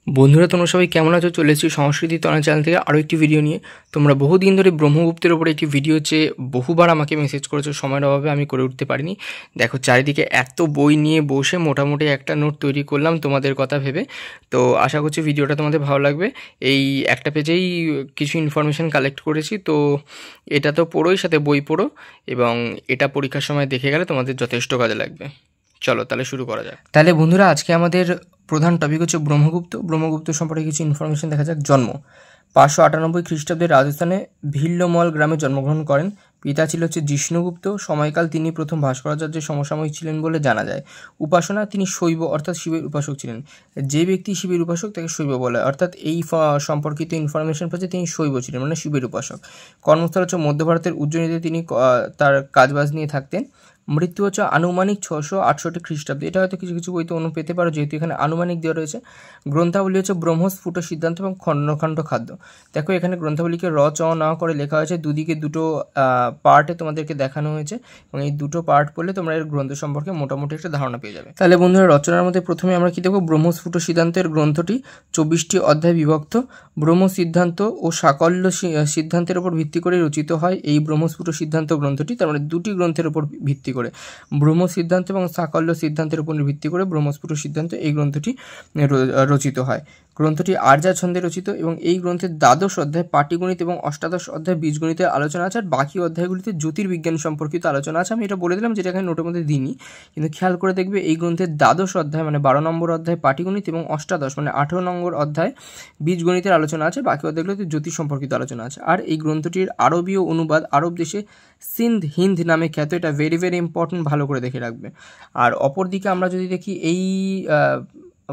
বন্ধুরা তোমরা সবাই কেমন আছো? চলে এসেছি সংস্কৃতি তরণ চ্যানেল থেকে আরও একটি ভিডিও নিয়ে। তোমরা বহুদিন ধরে ব্রহ্মগুপ্তের ওপরে একটি ভিডিও চেয়ে বহুবার আমাকে মেসেজ করেছো, সময়ের অভাবে আমি করে উঠতে পারিনি। দেখো চারিদিকে এত বই নিয়ে বসে মোটামুটি একটা নোট তৈরি করলাম তোমাদের কথা ভেবে। তো আশা করছি ভিডিওটা তোমাদের ভালো লাগবে। এই একটা পেজেই কিছু ইনফরমেশান কালেক্ট করেছি, তো এটা তো পড়োই, সাথে বই পড়ো, এবং এটা পরীক্ষার সময় দেখে গেলে তোমাদের যথেষ্ট কাজে লাগবে। চলো তাহলে শুরু করা যাক। তাহলে বন্ধুরা আজকে আমাদের প্রধান টপিক হচ্ছে ব্রহ্মগুপ্ত সম্পর্কে কিছু ইনফরমেশন দেখা যাক। জন্ম 598 খ্রিস্টাব্দে রাজস্থানে ভিল্লমল গ্রামে জন্মগ্রহণ করেন। পিতা ছিল হচ্ছে জিষ্ণুগুপ্ত। সময়কাল তিনি প্রথম ভাস্করাচার্যের সমসাময়িক ছিলেন বলে জানা যায়। উপাসনা তিনি শৈব অর্থাৎ শিবের উপাসক ছিলেন। যে ব্যক্তি শিবের উপাসক তাকে শৈব বলে, অর্থাৎ এই সম্পর্কিত ইনফরমেশন পাচ্ছে তিনি শৈব ছিলেন, মানে শিবের উপাসক। কর্মস্থল হচ্ছে মধ্য ভারতের উজ্জয়িনীতে তিনি তার কাজবাজ নিয়ে থাকতেন। মৃত্যু হচ্ছে আনুমানিক 668 খ্রিস্টাব্দে। এটা হয়তো কিছু কিছু বইতে পেতে পারো, যেহেতু এখানে আনুমানিক দেওয়া রয়েছে। গ্রন্থাবলী হচ্ছে ব্রহ্মস্ফুট সিদ্ধান্ত এবং খণ্ডখণ্ড খাদ্য। দেখো এখানে গ্রন্থাবলীকে চ না করে লেখা হয়েছে, দুদিকে দুটো পার্টে তোমাদেরকে দেখানো হয়েছে, এবং এই দুটো পার্ট পড়লে তোমরা এর গ্রন্থ সম্পর্কে মোটামুটি একটা ধারণা পেয়ে যাবে। তাহলে বন্ধুরা রচনার মধ্যে প্রথমে আমরা কি দেখব? ব্রহ্মস্ফুট সিদ্ধান্তের গ্রন্থটি 24টি অধ্যায় বিভক্ত। ব্রহ্ম সিদ্ধান্ত ও সাকল্য সিদ্ধান্তের উপর ভিত্তি করে রচিত হয় এই ব্রহ্মস্ফুট সিদ্ধান্ত গ্রন্থটি। তার মানে দুটি গ্রন্থের উপর ভিত্তি করে, ব্রহ্ম সিদ্ধান্ত এবং সাকল্য সিদ্ধান্তের উপর ভিত্তি করে ব্রহ্মস্ফুট সিদ্ধান্ত এই গ্রন্থটি রচিত হয়। গ্রন্থটি আর্যা ছন্দে রচিত, এবং এই গ্রন্থের দ্বাদশ অধ্যায় পাটিগণিত এবং অষ্টাদশ অধ্যায় বীজগণিতের আলোচনা আছে, আর বাকি অধ্যায়গুলিতে জ্যোতির্বিজ্ঞান সম্পর্কিত আলোচনা আছে। আমি এটা বলে দিলাম, যেটা এখানে নোটের মধ্যে দিইনি, কিন্তু খেয়াল করে দেখবে এই গ্রন্থের দ্বাদশ অধ্যায় মানে 12 নম্বর অধ্যায় পাটিগণিত এবং অষ্টাদশ মানে 18 নম্বর অধ্যায় বীজগণিতের আলোচনা আছে, বাকি অধ্যায়গুলিতে জ্যোতিষ সম্পর্কিত আলোচনা আছে। আর এই গ্রন্থটির আরবীয় অনুবাদ আরব দেশে হিন্দ নামে খ্যাত। এটা ভেরি ভেরি ইম্পর্টেন্ট, ভালো করে দেখে রাখবে। আর অপরদিকে আমরা যদি দেখি এই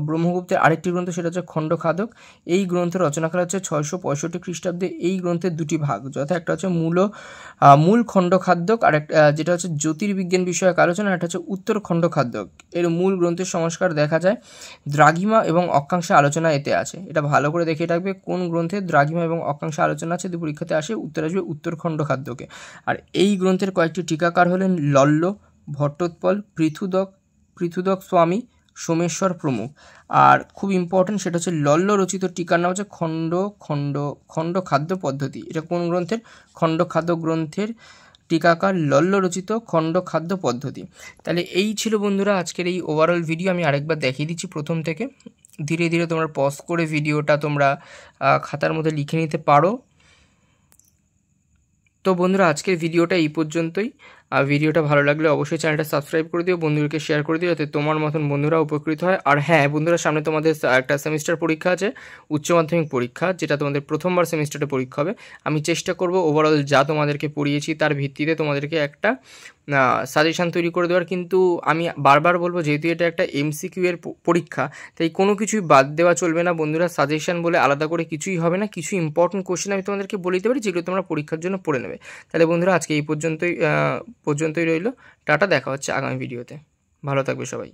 ব্রহ্মগুপ্তের আরেকটি গ্রন্থ, সেটা হচ্ছে খণ্ডখাদক। এই গ্রন্থের রচনাকাল হচ্ছে 665 খ্রিস্টাব্দে। এই গ্রন্থের দুটি ভাগ, যথা একটা হচ্ছে মূল খণ্ডখাদ্যক, আর একটা যেটা হচ্ছে জ্যোতির্বিজ্ঞান বিষয়ক আলোচনা, একটা হচ্ছে উত্তর খণ্ডখাদ্যক। এর মূল গ্রন্থের সংস্কার দেখা যায় দ্রাঘিমা এবং অক্ষাংশে আলোচনা এতে আছে। এটা ভালো করে দেখে রাখবে, কোন গ্রন্থে দ্রাঘিমা এবং অক্ষাংশে আলোচনা আছে, যদি পরীক্ষাতে আসে উত্তর আসবে উত্তর খণ্ডখাদ্যকে। আর এই গ্রন্থের কয়েকটি টিকাকার হলেন লল্ল, ভট্টোৎপল, পৃথুদক স্বামী, সোমেশ্বর প্রমুখ। আর খুব ইম্পর্টেন্ট, সেটা হচ্ছে লল্ল রচিত টিকার নাম হচ্ছে খণ্ড খাদ্য পদ্ধতি। এটা কোন গ্রন্থের? খণ্ডখাদ্য গ্রন্থের টিকাকার লল্ল রচিত খণ্ড খাদ্য পদ্ধতি। তাহলে এই ছিল বন্ধুরা আজকের এই ওভারঅল ভিডিও। আমি আরেকবার দেখিয়ে দিচ্ছি প্রথম থেকে, ধীরে ধীরে তোমরা পজ করে ভিডিওটা তোমরা খাতার মধ্যে লিখে নিতে পারো। তো বন্ধুরা আজকের ভিডিওটা এই পর্যন্তই। আর ভিডিওটা ভালো লাগলে অবশ্যই চ্যানেলটা সাবস্ক্রাইব করে দিও, বন্ধুদেরকে শেয়ার করে দিও, যাতে তোমার মতন বন্ধুরা উপকৃত হয়। আর হ্যাঁ বন্ধুরা, সামনে তোমাদের একটা সেমিস্টার পরীক্ষা আছে, উচ্চ মাধ্যমিক পরীক্ষা, যেটা তোমাদের প্রথমবার সেমিস্টারে পরীক্ষা হবে। আমি চেষ্টা করব ওভারঅল যা তোমাদেরকে পড়িয়েছি তার ভিত্তিতে তোমাদেরকে একটা সাজেশান তৈরি করে দেওয়ার। কিন্তু আমি বারবার বলবো, যেহেতু এটা একটা এমসিকিউ এর পরীক্ষা, তাই কোনো কিছুই বাদ দেওয়া চলবে না বন্ধুরা। সাজেশান বলে আলাদা করে কিছুই হবে না। কিছু ইম্পর্টেন্ট কোশ্চেন আমি তোমাদেরকে বলে দিতে পারি, যেগুলো তোমরা পরীক্ষার জন্য পড়ে নেবে। তাহলে বন্ধুরা আজকে এই পর্যন্তই রইল। টাটা, দেখা হচ্ছে আগামী ভিডিওতে। ভালো থাকবে সবাই।